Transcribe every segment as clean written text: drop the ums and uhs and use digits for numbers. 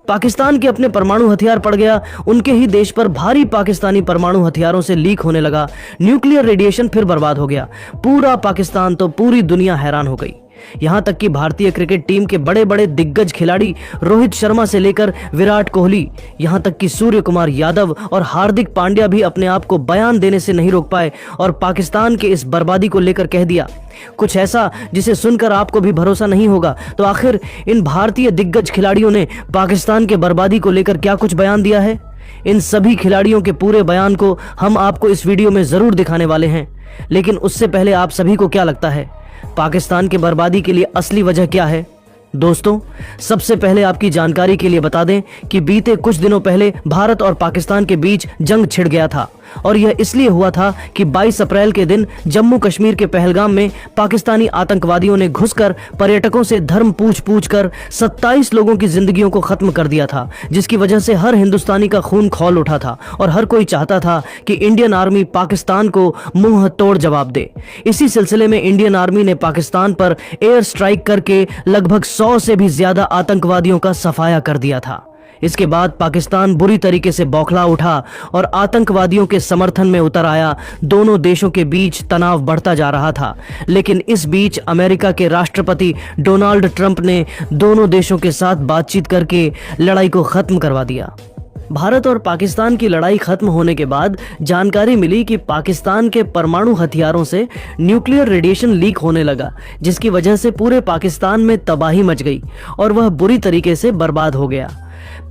पाकिस्तान के अपने परमाणु हथियार पड़ गया, उनके ही देश पर भारी पाकिस्तानी परमाणु हथियारों से लीक होने लगा, न्यूक्लियर रेडिएशन फिर बर्बाद हो गया। पूरा पाकिस्तान तो पूरी दुनिया हैरान हो गई। यहां तक कि भारतीय क्रिकेट टीम के बड़े बड़े दिग्गज खिलाड़ी रोहित शर्मा से लेकर विराट कोहली, यहां तक कि सूर्य कुमार यादव और हार्दिक पांड्या भी अपने आप को बयान देने से नहीं रोक पाए और पाकिस्तान के इस बर्बादी को लेकर कह दिया कुछ ऐसा जिसे सुनकर आपको भी भरोसा नहीं होगा। तो आखिर इन भारतीय दिग्गज खिलाड़ियों ने पाकिस्तान के बर्बादी को लेकर क्या कुछ बयान दिया है? इन सभी खिलाड़ियों के पूरे बयान को हम आपको इस वीडियो में जरूर दिखाने वाले हैं। लेकिन उससे पहले आप सभी को क्या लगता है, पाकिस्तान की बर्बादी के लिए असली वजह क्या है? दोस्तों, सबसे पहले आपकी जानकारी के लिए बता दें कि बीते कुछ दिनों पहले भारत और पाकिस्तान के बीच जंग छिड़ गया था और यह इसलिए हुआ था कि 22 अप्रैल के दिन जम्मू कश्मीर के पहलगाम में पाकिस्तानी आतंकवादियों ने घुसकर पर्यटकों से धर्म पूछ कर 27 लोगों की जिंदगियों को खत्म कर दिया था, जिसकी वजह से हर हिंदुस्तानी का खून खौल उठा था और हर कोई चाहता था कि इंडियन आर्मी पाकिस्तान को मुंह तोड़ जवाब दे। इसी सिलसिले में इंडियन आर्मी ने पाकिस्तान पर एयर स्ट्राइक करके लगभग 100 से भी ज्यादा आतंकवादियों का सफाया कर दिया था। इसके बाद पाकिस्तान बुरी तरीके से बौखला उठा और आतंकवादियों के समर्थन में उतर आया। दोनों देशों के बीच तनाव बढ़ता जा रहा था, लेकिन इस बीच अमेरिका के राष्ट्रपति डोनाल्ड ट्रंप ने दोनों देशों के साथ बातचीत करके लड़ाई को खत्म करवा दिया। भारत और पाकिस्तान की लड़ाई खत्म होने के बाद जानकारी मिली कि पाकिस्तान के परमाणु हथियारों से न्यूक्लियर रेडिएशन लीक होने लगा, जिसकी वजह से पूरे पाकिस्तान में तबाही मच गई और वह बुरी तरीके से बर्बाद हो गया।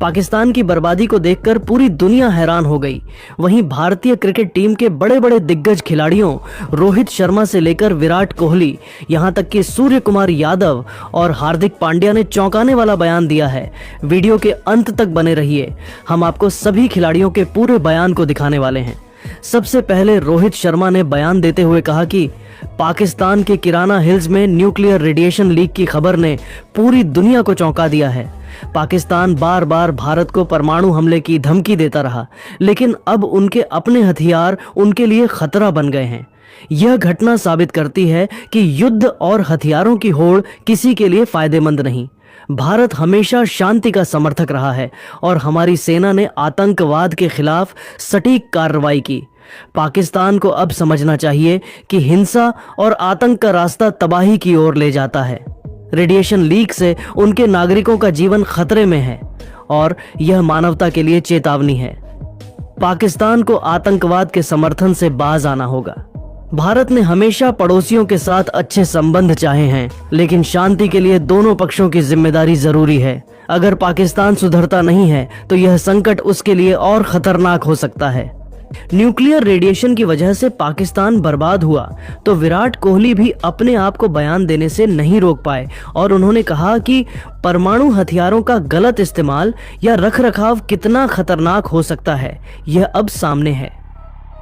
पाकिस्तान की बर्बादी को देखकर पूरी दुनिया हैरान हो गई। वहीं भारतीय क्रिकेट टीम के बड़े बड़े दिग्गज खिलाड़ियों रोहित शर्मा से लेकर विराट कोहली, यहां तक कि सूर्य कुमार यादव और हार्दिक पांड्या ने चौंकाने वाला बयान दिया है। वीडियो के अंत तक बने रहिए, हम आपको सभी खिलाड़ियों के पूरे बयान को दिखाने वाले हैं। सबसे पहले रोहित शर्मा ने बयान देते हुए कहा कि पाकिस्तान के किराना हिल्स में न्यूक्लियर रेडिएशन लीक की खबर ने पूरी दुनिया को चौंका दिया है। पाकिस्तान बार बार भारत को परमाणु हमले की धमकी देता रहा, लेकिन अब उनके अपने हथियार उनके लिए खतरा बन गए हैं। यह घटना साबित करती है कि युद्ध और हथियारों की होड़ किसी के लिए फायदेमंद नहीं। भारत हमेशा शांति का समर्थक रहा है और हमारी सेना ने आतंकवाद के खिलाफ सटीक कार्रवाई की। पाकिस्तान को अब समझना चाहिए कि हिंसा और आतंक का रास्ता तबाही की ओर ले जाता है। रेडिएशन लीक से उनके नागरिकों का जीवन खतरे में है और यह मानवता के लिए चेतावनी है। पाकिस्तान को आतंकवाद के समर्थन से बाज आना होगा। भारत ने हमेशा पड़ोसियों के साथ अच्छे संबंध चाहे हैं, लेकिन शांति के लिए दोनों पक्षों की जिम्मेदारी जरूरी है। अगर पाकिस्तान सुधरता नहीं है तो यह संकट उसके लिए और खतरनाक हो सकता है। न्यूक्लियर रेडिएशन की वजह से पाकिस्तान बर्बाद हुआ तो विराट कोहली भी अपने आप को बयान देने से नहीं रोक पाए और उन्होंने कहा कि परमाणु हथियारों का गलत इस्तेमाल या रखरखाव कितना खतरनाक हो सकता है, यह अब सामने है।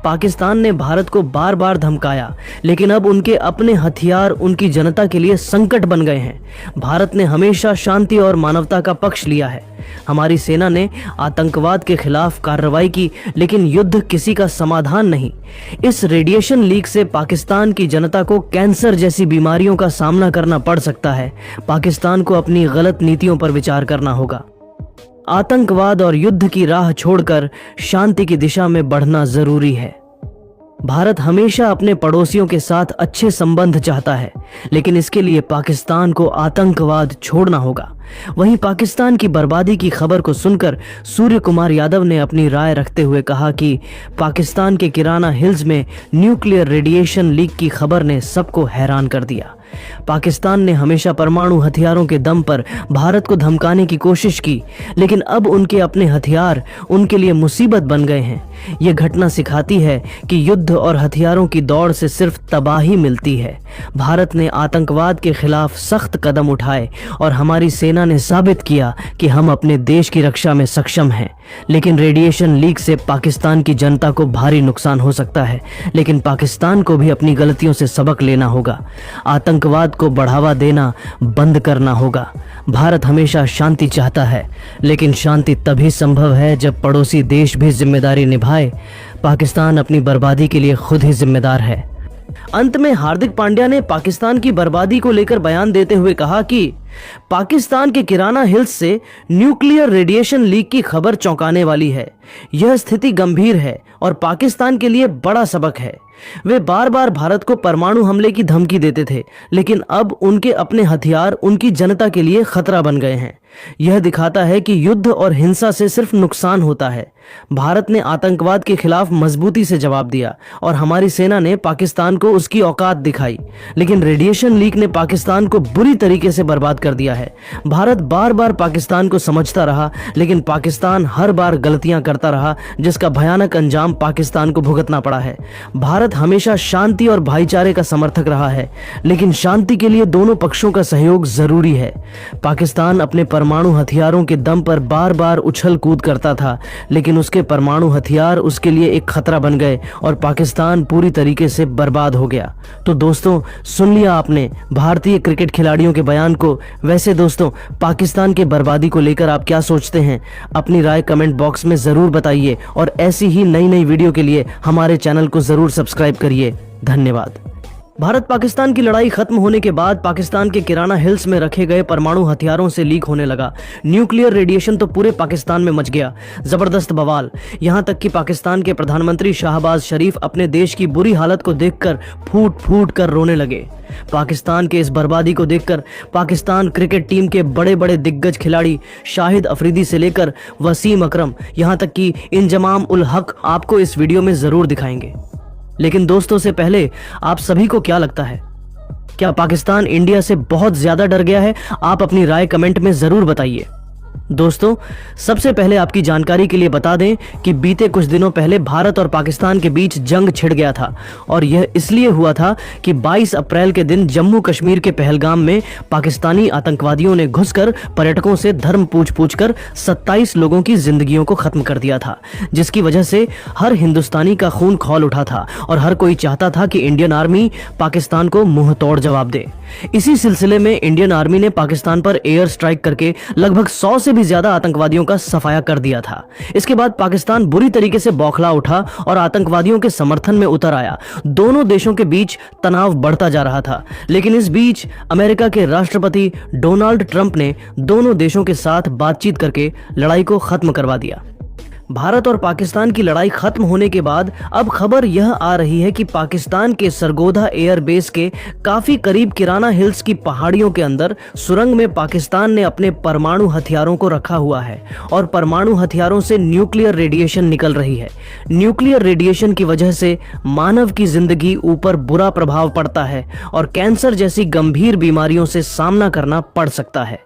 पाकिस्तान ने भारत को बार बार धमकाया, लेकिन अब उनके अपने हथियार उनकी जनता के लिए संकट बन गए हैं। भारत ने हमेशा शांति और मानवता का पक्ष लिया है। हमारी सेना ने आतंकवाद के खिलाफ कार्रवाई की, लेकिन युद्ध किसी का समाधान नहीं। इस रेडिएशन लीक से पाकिस्तान की जनता को कैंसर जैसी बीमारियों का सामना करना पड़ सकता है। पाकिस्तान को अपनी गलत नीतियों पर विचार करना होगा। आतंकवाद और युद्ध की राह छोड़कर शांति की दिशा में बढ़ना जरूरी है। भारत हमेशा अपने पड़ोसियों के साथ अच्छे संबंध चाहता है, लेकिन इसके लिए पाकिस्तान को आतंकवाद छोड़ना होगा। वहीं पाकिस्तान की बर्बादी की खबर को सुनकर सूर्य कुमार यादव ने अपनी राय रखते हुए कहा कि पाकिस्तान के किराना हिल्स में न्यूक्लियर रेडिएशन लीक की खबर ने सबको हैरान कर दिया। पाकिस्तान ने हमेशा परमाणु हथियारों के दम पर भारत को धमकाने की कोशिश की, लेकिन अब उनके अपने हथियार उनके लिए मुसीबत बन गए हैं। यह घटना सिखाती है कि युद्ध और हथियारों की दौड़ से सिर्फ तबाही मिलती है। भारत ने आतंकवाद के खिलाफ सख्त कदम उठाए और हमारी सेना ने साबित किया कि हम अपने देश की रक्षा में सक्षम हैं। लेकिन रेडिएशन लीक से पाकिस्तान की जनता को भारी नुकसान हो सकता है, लेकिन पाकिस्तान को भी अपनी गलतियों से सबक लेना होगा। आतंकवाद को बढ़ावा देना बंद करना होगा। भारत हमेशा शांति चाहता है, लेकिन शांति तभी संभव है जब पड़ोसी देश भी जिम्मेदारी निभाए। पाकिस्तान अपनी बर्बादी के लिए खुद ही जिम्मेदार है। अंत में हार्दिक पांड्या ने पाकिस्तान की बर्बादी को लेकर बयान देते हुए कहा कि पाकिस्तान के किराना हिल्स से न्यूक्लियर रेडिएशन लीक की खबर चौंकाने वाली है। यह स्थिति गंभीर है और पाकिस्तान के लिए बड़ा सबक है। वे बार बार भारत को परमाणु हमले की धमकी देते थे, लेकिन अब उनके अपने हथियार उनकी जनता के लिए खतरा बन गए हैं। यह दिखाता है कि युद्ध और हिंसा से सिर्फ नुकसान होता है। भारत ने आतंकवाद के खिलाफ मजबूती से जवाब दिया और हमारी सेना ने पाकिस्तान को उसकी औकात दिखाई, लेकिन रेडिएशन लीक ने पाकिस्तान को बुरी तरीके से बर्बाद कर दिया है। भारत बार बार पाकिस्तान को समझता रहा, लेकिन पाकिस्तान हर बार गलतियां करता रहा, जिसका भयानक अंजाम पाकिस्तान को भुगतना पड़ा है। भारत हमेशा शांति और भाईचारे का समर्थक रहा है, लेकिन शांति के लिए दोनों पक्षों का सहयोग जरूरी है। पाकिस्तान अपने परमाणु हथियारों के दम पर बार बार उछल कूद करता था, लेकिन उसके परमाणु हथियार उसके लिए एक खतरा बन गए और पाकिस्तान पूरी तरीके से बर्बाद हो गया। तो दोस्तों, सुन लिया आपने भारतीय क्रिकेट खिलाड़ियों के बयान को। वैसे दोस्तों, पाकिस्तान के बर्बादी को लेकर आप क्या सोचते हैं? अपनी राय कमेंट बॉक्स में जरूर बताइए और ऐसी ही नई नई वीडियो के लिए हमारे चैनल को जरूर सब्सक्राइब करिए। धन्यवाद। भारत पाकिस्तान की लड़ाई खत्म होने के बाद पाकिस्तान के किराना हिल्स में रखे गए परमाणु हथियारों से लीक होने लगा। न्यूक्लियर रेडिएशन तो पूरे पाकिस्तान में मच गया। जबरदस्त बवाल। यहां तक कि पाकिस्तान के प्रधानमंत्री शाहबाज शरीफ अपने देश की बुरी हालत को देखकर फूट फूट कर रोने लगे। पाकिस्तान के इस बर्बादी को देखकर पाकिस्तान क्रिकेट टीम के बड़े बड़े दिग्गज खिलाड़ी शाहिद अफरीदी से लेकर वसीम अकरम, यहां तक कि इंजमाम उल हक आपको इस वीडियो में जरूर दिखाएंगे। लेकिन दोस्तों, से पहले आप सभी को क्या लगता है? क्या पाकिस्तान इंडिया से बहुत ज्यादा डर गया है? आप अपनी राय कमेंट में जरूर बताइए। दोस्तों, सबसे पहले आपकी जानकारी के लिए बता दें कि बीते कुछ दिनों पहले भारत और पाकिस्तान के बीच जंग छिड़ गया था और यह इसलिए हुआ था कि 22 अप्रैल के दिन जम्मू कश्मीर के पहलगाम में पाकिस्तानी आतंकवादियों ने घुसकर पर्यटकों से धर्म पूछ कर 27 लोगों की जिंदगियों को खत्म कर दिया था, जिसकी वजह से हर हिंदुस्तानी का खून खौल उठा था और हर कोई चाहता था कि इंडियन आर्मी पाकिस्तान को मुंह तोड़ जवाब दे। इसी सिलसिले में इंडियन आर्मी ने पाकिस्तान पर एयर स्ट्राइक करके लगभग 100 से भी ज्यादा आतंकवादियों का सफाया कर दिया था। इसके बाद पाकिस्तान बुरी तरीके से बौखला उठा और आतंकवादियों के समर्थन में उतर आया। दोनों देशों के बीच तनाव बढ़ता जा रहा था, लेकिन इस बीच अमेरिका के राष्ट्रपति डोनाल्ड ट्रंप ने दोनों देशों के साथ बातचीत करके लड़ाई को खत्म करवा दिया। भारत और पाकिस्तान की लड़ाई खत्म होने के बाद अब खबर यह आ रही है कि पाकिस्तान के सरगोधा एयरबेस के काफी करीब किराना हिल्स की पहाड़ियों के अंदर सुरंग में पाकिस्तान ने अपने परमाणु हथियारों को रखा हुआ है और परमाणु हथियारों से न्यूक्लियर रेडिएशन निकल रही है। न्यूक्लियर रेडिएशन की वजह से मानव की जिंदगी ऊपर बुरा प्रभाव पड़ता है और कैंसर जैसी गंभीर बीमारियों से सामना करना पड़ सकता है।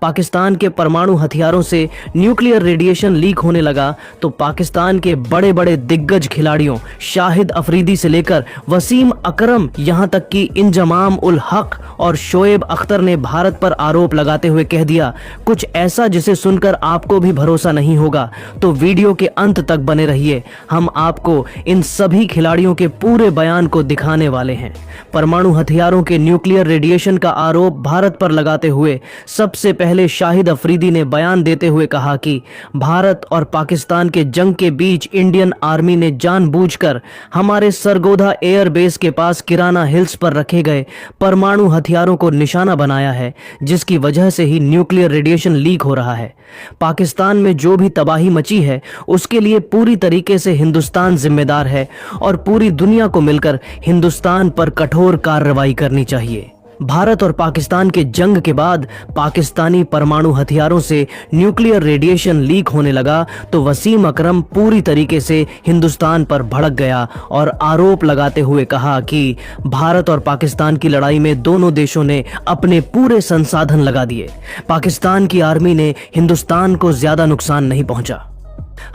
पाकिस्तान के परमाणु हथियारों से न्यूक्लियर रेडिएशन लीक होने लगा तो पाकिस्तान के बड़े बड़े दिग्गज खिलाड़ियों शाहिद अफरीदी से लेकर वसीम अकरम, यहां तक कि इंजमाम उल हक और शोएब अख्तर ने भारत पर आरोप लगाते हुए कह दिया कुछ ऐसा जिसे सुनकर आपको भी भरोसा नहीं होगा। तो वीडियो के अंत तक बने रहिए, हम आपको इन सभी खिलाड़ियों के पूरे बयान को दिखाने वाले हैं। परमाणु हथियारों के न्यूक्लियर रेडिएशन का आरोप भारत पर लगाते हुए सबसे पहले शाहिद अफरीदी ने बयान देते हुए कहा कि भारत और पाकिस्तान के जंग के बीच इंडियन आर्मी ने जानबूझकर हमारे सरगोधा एयरबेस के पास किराना हिल्स पर रखे गए परमाणु हथियारों को निशाना बनाया है, जिसकी वजह से ही न्यूक्लियर रेडिएशन लीक हो रहा है। पाकिस्तान में जो भी तबाही मची है उसके लिए पूरी तरीके से हिंदुस्तान जिम्मेदार है और पूरी दुनिया को मिलकर हिंदुस्तान पर कठोर कार्रवाई करनी चाहिए। भारत और पाकिस्तान के जंग के बाद पाकिस्तानी परमाणु हथियारों से न्यूक्लियर रेडिएशन लीक होने लगा तो वसीम अकरम पूरी तरीके से हिंदुस्तान पर भड़क गया और आरोप लगाते हुए कहा कि भारत और पाकिस्तान की लड़ाई में दोनों देशों ने अपने पूरे संसाधन लगा दिए। पाकिस्तान की आर्मी ने हिंदुस्तान को ज्यादा नुकसान नहीं पहुंचा।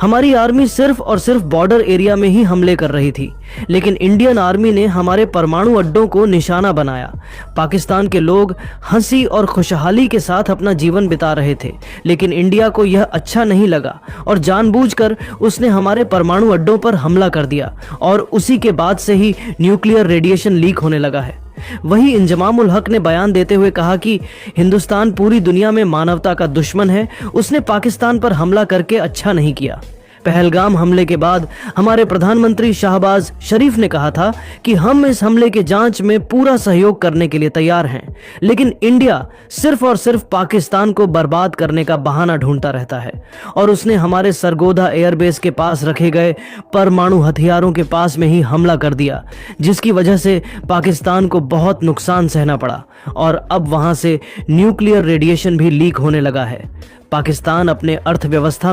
हमारी आर्मी सिर्फ और सिर्फ बॉर्डर एरिया में ही हमले कर रही थी, लेकिन इंडियन आर्मी ने हमारे परमाणु अड्डों को निशाना बनाया। पाकिस्तान के लोग हंसी और खुशहाली के साथ अपना जीवन बिता रहे थे, लेकिन इंडिया को यह अच्छा नहीं लगा और जानबूझकर उसने हमारे परमाणु अड्डों पर हमला कर दिया और उसी के बाद से ही न्यूक्लियर रेडिएशन लीक होने लगा है। वही इंजमाम उल हक ने बयान देते हुए कहा कि हिंदुस्तान पूरी दुनिया में मानवता का दुश्मन है, उसने पाकिस्तान पर हमला करके अच्छा नहीं किया। पहलगाम हमले के बाद हमारे प्रधानमंत्री शाहबाज शरीफ ने कहा था कि हम इस हमले के जांच में पूरा सहयोग करने के लिए तैयार हैं, लेकिन इंडिया सिर्फ और सिर्फ पाकिस्तान को बर्बाद करने का बहाना ढूंढता रहता है और उसने हमारे सरगोधा एयरबेस के पास रखे गए परमाणु हथियारों के पास में ही हमला कर दिया, जिसकी वजह से पाकिस्तान को बहुत नुकसान सहना पड़ा और अब वहां से न्यूक्लियर रेडिएशन भी लीक होने लगा है। पाकिस्तान अपने अर्थव्यवस्था